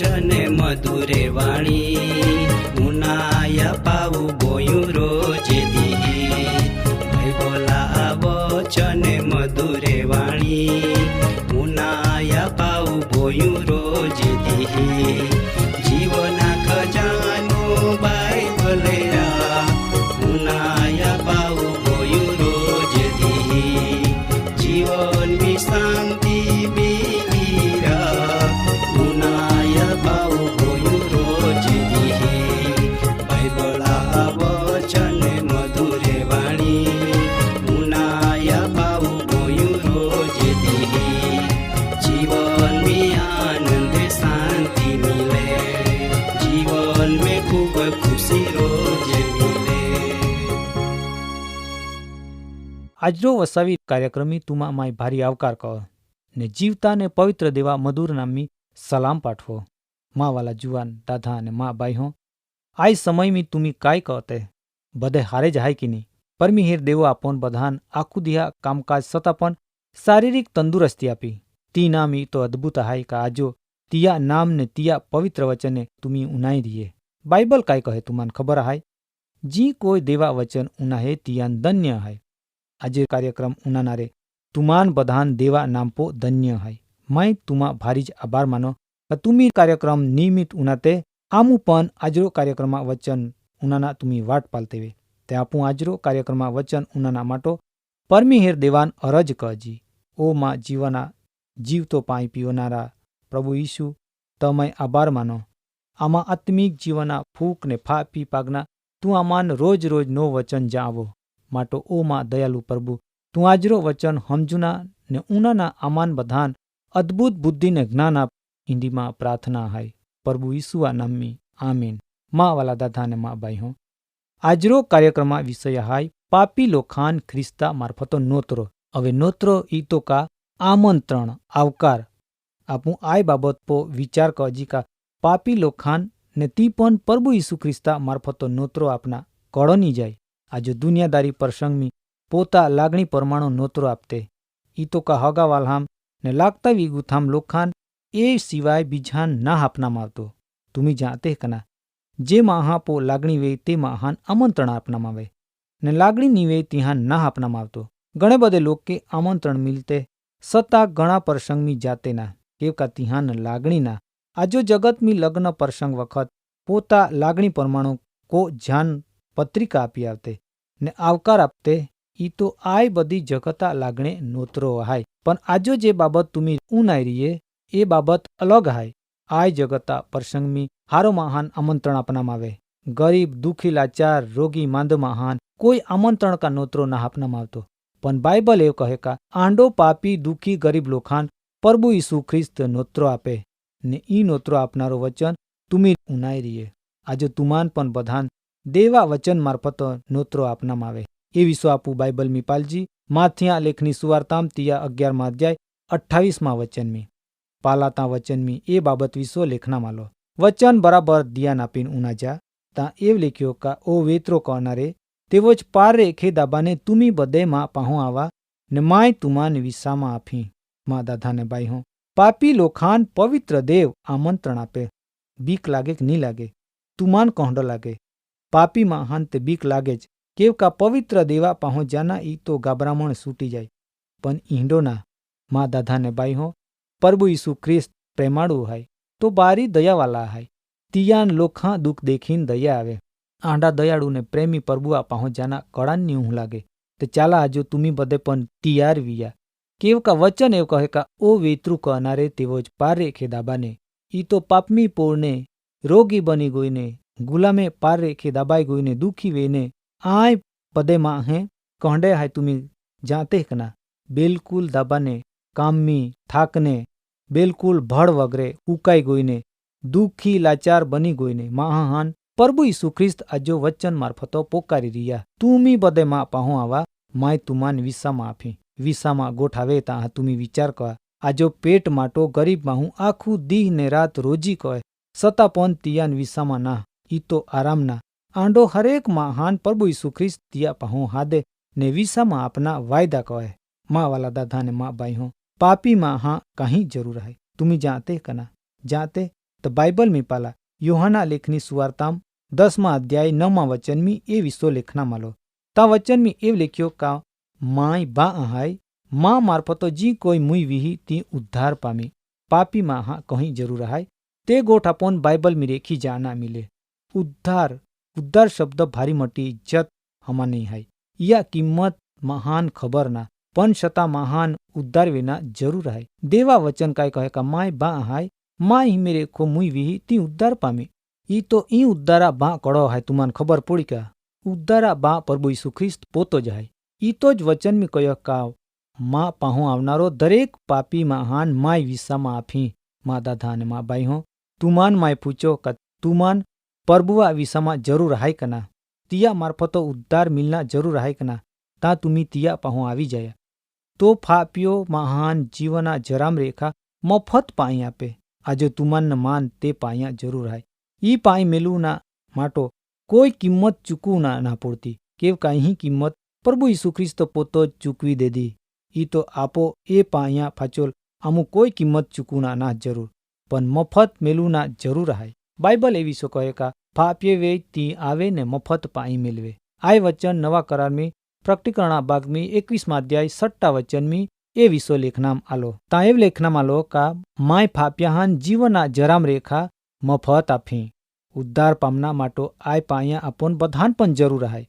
वचन मधुरे वाणी उनाया पाऊ बोयू रोज दी बोला वचन मधुरे वाणी उनाया पाऊ बोयू रोज दी जीवना खजानो बाइबल उनाया पाऊ बोयू रोज दी जीवन में शांति बीरा उनाया पाऊ बोयू रोज दी बाइबल वचन मधुरे वाणी उनाया पाऊ बोयू रोज दी जीवन में आनंद शांति मिले जीवन में खूब खुशी रोज मिले। આજનો વસાવી કાર્યક્રમી તુમા માય ભારી આવકાર કહો ને જીવતા ને પવિત્ર દેવા મધુર નામની સલામ પાઠવો। માં વાલા જુવાન દાદા અને માં બાઈ હો આ સમયમાં તુમી કાય કહતે બધે હારે જ હાય કે નહીં પરમિહેર દેવો આપણ બધાન આખું દિયા કામકાજ છતાં પણ શારીરિક તંદુરસ્તી આપી તી નામી તો અદ્ભુત હાય કે આજો તિયા નામ ને તિયા પવિત્ર વચને તુમી ઉનાઈ રીએ બાઇબલ કાય કહે તુમાન ખબર હાય जी कोई देवा वचन उना है तियान धन्य है। આજે કાર્યક્રમ ઉનાનારે તુમાન બધાન દેવા નામપો ધન્ય है। मैं तुमा भारी ज आभार मानो तुमी कार्यक्रम नियमित उनाते आमू पण आजरो कार्यक्रम वचन उनाना तुमी वाट पालते वे ते आपू आजरो कार्यक्रम वचन उनाना माटो परमिहेर देवान अरज कहजी ओ मां जीवना जीव तो पाई पीवनारा प्रभु यीशु तमय आभार मानो आमा आत्मिक जीवना फूक ने फा पी पागना तू आमान रोज रोज नो वचन जावो माटो ओ मां दयालु प्रभु तू आजरो वचन हमजुना ने उनाना आमान बधान अद्भुत बुद्धि ने ज्ञान आप इंडी मां प्रार्थना है प्रभु यीशुआ नामी आमीन। मां वाला दादा ने मां बाई हो आजरो कार्यक्रम विषय हाय पापी लोखान ख्रिस्ता मार्फतो नोतरो હવે નોત્રો ઈ તો કા આમંત્રણ આવકાર આપું આય બાબત પો વિચાર કજી કા પાપી લોખાન ને તી પણ પ્રભુ ઈસુ ખ્રિસ્તા મારફતો નોતરો આપના કળોની જાય આજે દુનિયાદારી પ્રસંગમી પોતા લાગણી પરમાણુ નોતરો આપતે ઈ તો કા હગાવાલહામ ને લાગતા વિગુથામ લોખાન એ સિવાય બીજાન ના આપનામાં આવતો તુમી જાતે કના જે મહાપો લાગણી વે તે મહાન આમંત્રણ આપનામાં આવે ને લાગણી ની વે ત્યાં ના આપનામાં આવતો घणे बधे लोग के आमंत्रण मिलते सत्ता घणा प्रसंग में जाते ना केवका तिहान लागणी ना आजो जगत में लग्न प्रसंग वखत पोता लागणी परमाणु को जान पत्रिका आपी आवते ने आवकार आपते ई तो आय बधी जगता लागणे नोतरो हाय पण आजो जे बाबत तुमी उनाई रहीए ए बाबत अलग हाय आय जगता प्रसंग में हारो महान आमंत्रण अपनाम आवे गरीब दुखी लाचार रोगी मांद महान कोई आमंत्रण का नोतरो ना अपनाम आवतो पण बाइबल एव कहे का आंडो पापी दुखी गरीब लोखान प्रभु यीशु ख्रिस्त नोत्रो आपे ने ई नोत्रो आपनारो वचन तुमी उनाई रहीए आज तुमान पण बधान देवा वचन मार्फत नोत्रो आपनाम आवे ए विश्व आपू बाइबल में पालजी माथिया लेखनी सुवार्ताम तिया 11 अध्याय 28 वचन में पालाता वचन में ए बाबत विश्व लेखना मालो वचन बराबर दियान आपीन उना जा ता एव लेख्यो का ओ वेत्रो कहनारे तेवो ज पार रेखे दाबाने तुमी बदे मां पाहो आवा ने माय तुमान विसामा आफी। मां दादा ने बाई हो पापी लोखान पवित्र देव आमंत्रण आपे बीक लागे कि नी लागे तुमान कोहडो लागे पापी महान ते बीक लागे ज केव का पवित्र देवा पाहो जाना ई तो गाबरामण सूटी जाय पण ईंडो ना। मां दादा ने बाई हो प्रभु यीशु ख्रिस्त प्रेमाळु हाय तो बारी दयावाला हाय तियान लोखा दुख देखीन दया आवे आंडा दयाळु ने प्रेमी प्रभुआ पहुंच जाना कड़ानी ऊँ लागे ते चाला आजो तुमी बदे पण तियार विया केव का वचन एव कहे का ओ वेत्रु कहनारे तेवोज पार रेखे दाबाने ई तो पापमी पोरने रोगी बनी गोईने गुलामे पार रेखे दाबाई गोईने दुखी वेने आय पदे मां है कहंडे हाय तुमी जाते कना बिल्कुल दाबाने काममी थाकने बिल्कुल भड़ वगरे उकाई गोईने दुखी लाचार बनी गोईने महान प्रभु यीशु ख्रिस्त आजो वचन मार्फतो पोकारी रिया तुमी बदे मां पाहो आवा माय तुमान विसामा आफी विसामा गोठावे ता तुमी विचार कर आजो पेट माटो गरीब माहू आखू दी ने रात रोजी कहे सता पण तियान विसामा ना ई तो आराम ना आंडो हरेक महान प्रभु यीशु ख्रिस्त तिया पाहो हादे ने विसामा अपना वायदा कहे। माँ वाला दादा ने माँ बाई हो पापी माँ हाँ कहीं जरूर है तुमी जाते कना जाते તો બાઇબલ મી પાલા યોહાના લેખની સુવાર્તામ 10મા અધ્યાય 9મા વચનમી એ વિસો લેખના માલો તા વચનમી એવ લેખ્યો કા માય બા અહાય માં મારફતો જી કોઈ મુઈ વિહી તી ઉદ્ધાર પામી પાપી માં હા કહી જરૂર હાય તે ગોઠ આપોન બાઇબલ મી રેખી જાના મિલે ઉદ્ધાર ઉદ્ધાર શબ્દ ભારી મોટી ઇજ્જત હમા નહીં હાય યા કિંમત મહાન ખબર ના પણ છતાં મહાન ઉદ્ધાર વિના જરૂર હાય દેવા વચન કાય કહે કા માય બા અહાય માં હિમે રેખો મુઈ વિહી તી ઉદ્ધાર પામી ઈ તો ઈ ઉદ્ધારા બા કડો હાય તુમાન ખબર પડી કા ઉદ્ધારા બા પ્રભુ ઈસુ ખ્રિસ્ત પોતો જ હાય ઈ તો જ વચન મી કયો કાવ માં પાહો આવનારો દરેક પાપી મહાન માય વિસામાં આફી મા દાદા અને મા બાઈ હો તુમાન માય પૂછો કા તુમાન પ્રભુઆ વિસામાં જરૂર હાય કના તિયા મારફતો ઉદ્ધાર મિલના જરૂર હાય કના તા તુમી તિયા પાહો આવી જાય તો ફાપ્યો મહાન જીવના જરામ રેખા મફત પાઈ આપે આજે તુમાન માન તે પાયા જરૂર હાય ઈ પાઈ મેલું ના માટો કોઈ કિંમત ચૂકવું ના પડતી કેવ કાંઈ કિંમત પ્રભુ ઈસુ ખ્રિસ્ત પોતો જ ચૂકવી દેદી ઈ તો આપો એ પાયા ફાચોલ અમુક કોઈ કિંમત ચૂકવું ના જરૂર પણ મફત મેલું ના જરૂર હાય બાઇબલ એવી સો કહે કા ફાપ્યે વે તી આવે ને મફત પાઈ મેળવે આ વચન નવા કરારમી પ્રકટીકરણા ભાગમી 21મા અધ્યાય 6 વચનમી એ વિસો લેખનામ આલો તા એવ લેખનામ આલો કા માય ફાપ્યાહાન જીવના જરામ રેખા મફત આપી ઉદ્ધાર પામના માટો આય પાયા આપોન બધાન પણ જરૂર હાય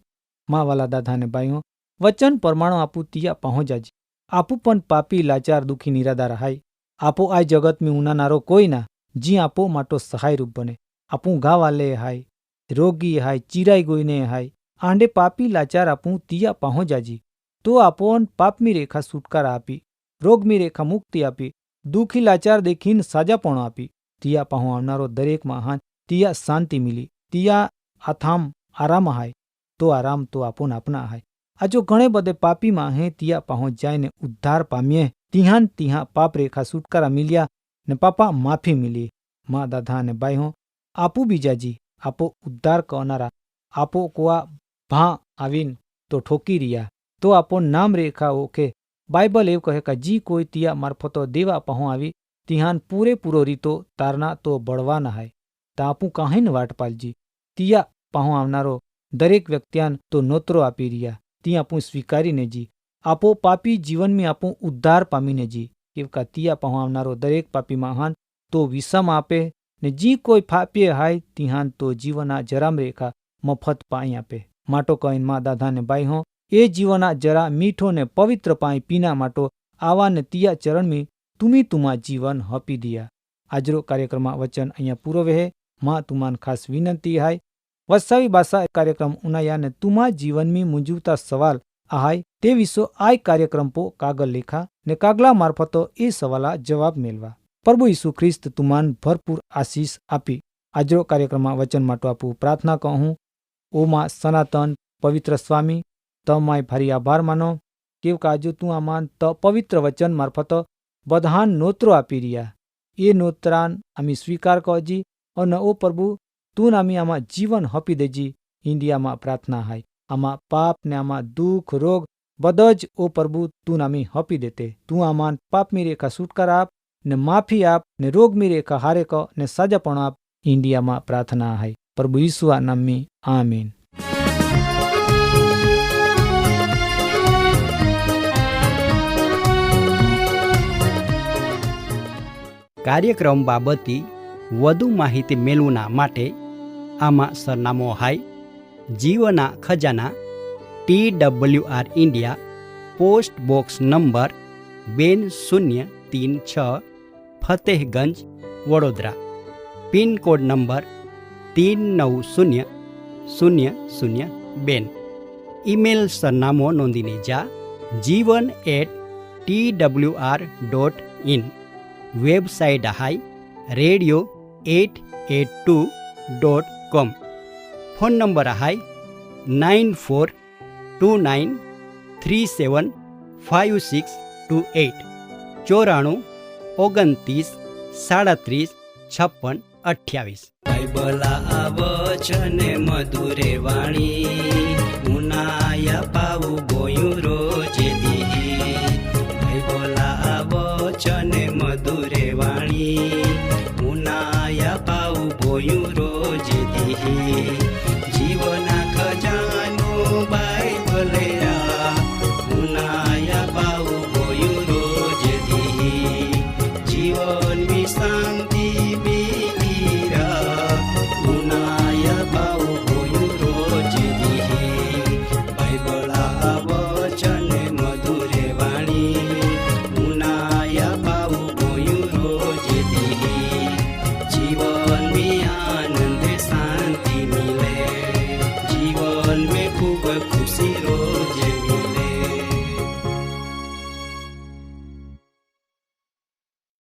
મા વાલા દાદાને બાઈઓ વચન પરમાણુ આપું તિયા પહોંચાજી આપું પણ પાપી લાચાર દુખી નિરાદાર હાય આપો આ જગત મી ઉનાનારો કોઈ ના જી આપો માટો સહાયરૂપ બને આપું ગાવાલે હાય રોગી હાય ચિરાઈ ગોઈને હાય આંડે પાપી લાચાર આપું તિયા પહોંચાજી તો આપોન પાપમી રેખા છુટકારા આપી રોગમી રેખા મુક્તિ આપી દુખી લાચાર દેખીને સાજાપણો આપી તિયા પહો આવનારો દરેક મહાન તિયા શાંતિ મિલી તિયા આથામ આરામ હાય તો આરામ તો આપોન આપના હાય આ જો ઘણે બધે પાપી માહે તિયા પહોંચ જાય ને ઉદ્ધાર પામીએ તિહાન તિહા પાપ રેખા છુટકારા મિલ્યા ને પાપા માફી મિલી મા દાદા ને બાઈ હો આપું બીજાજી આપો ઉદ્ધાર કરનારા આપો કોआ ભા આવીન તો ઠોકી રહ્યા તો આપો નામ રેખા ઓકે બાઇબલ એવું કહે કે જી કોઈ તિયા મારફતો દેવા પહો આવી તિહાન પૂરેપૂરો રીતો તારના તો બળવા ના હાય તાપું કાહીને વાટ પાલજી તિયા પહો આવનારો દરેક વ્યક્તિયાન તો નોતરો આપી રહ્યા ત્યાં આપું સ્વીકારીને જી આપો પાપી જીવનમાં આપું ઉદ્ધાર પામીને જી કેવકા તિયા પહો આવનારો દરેક પાપી મહાન તો વિષમ આપે ને જી કોઈ ફાપીએ હાય તિહાન તો જીવના જરામ રેખા મફત પાઈ આપે માટો કહીને મા દાદાને બાઈ હો એ જીવના જરા મીઠો ને પવિત્ર પાઈ પીના માટો આવા ને તિયા ચરણમી તુમી તુમા જીવન હપી દિયા આજરો કાર્યક્રમમાં વચન અહીંયા પૂરો વહે માં તુમાન ખાસ વિનંતી હાય વસાવી ભાષા કાર્યક્રમ ઉનાયા ને તુમા જીવનમી મૂંઝવતા સવાલ આહાય તે વિસો આય કાર્યક્રમ પો કાગળ લેખા ને કાગલા મારફતો એ સવાલા જવાબ મેળવા પ્રભુ ઈસુ ખ્રિસ્ત તુમાન ભરપૂર આશીષ આપી આજરો કાર્યક્રમમાં વચન માટો આપું પ્રાર્થના કહું ઓ માં સનાતન પવિત્ર સ્વામી તમાય ભારી આભાર માનો કેવ કાજુ તું આમાન ત પવિત્ર વચન મારફતો બધાન નોતરો આપી રહ્યા એ નોતરાન આમી સ્વીકાર કરજી અને ઓ પ્રભુ તું આમી આમાં જીવન હપી દેજી ઇન્ડિયામાં પ્રાર્થના હાય આમાં પાપ ને આમાં દુઃખ રોગ બધો જ ઓ પ્રભુ તું આમી હપી દેતે તું આમાન પાપમી રેખા છુટકારા આપ ને માફી આપ ને રોગમી રેખા હારે ક ને સાજાપણ આપ ઇન્ડિયામાં પ્રાર્થના હાય પ્રભુ ઈસુઆ નામની આમીન. કાર્યક્રમ બાબતે વધુ માહિતી મેળવવા માટે આમાં સરનામો હાય જીવના ખજાના TWR India post box number 2036 Fatehganj Vadodara pin code number 390002 email સરનામો નોંધીને જા jivan@twr.in વેબસાઇટ હાય radio882.com ફોન નંબર હાય 9429375628 9429375628. બાઇબલ આ વચને મધુરે વાણી ઉનાયા પાવું ગોયું રોજે દી. બાઇબલ આ વચને મધુરે વાણી ઉનાયા में आनंद शांति मिले, जीवन में खूब खुशी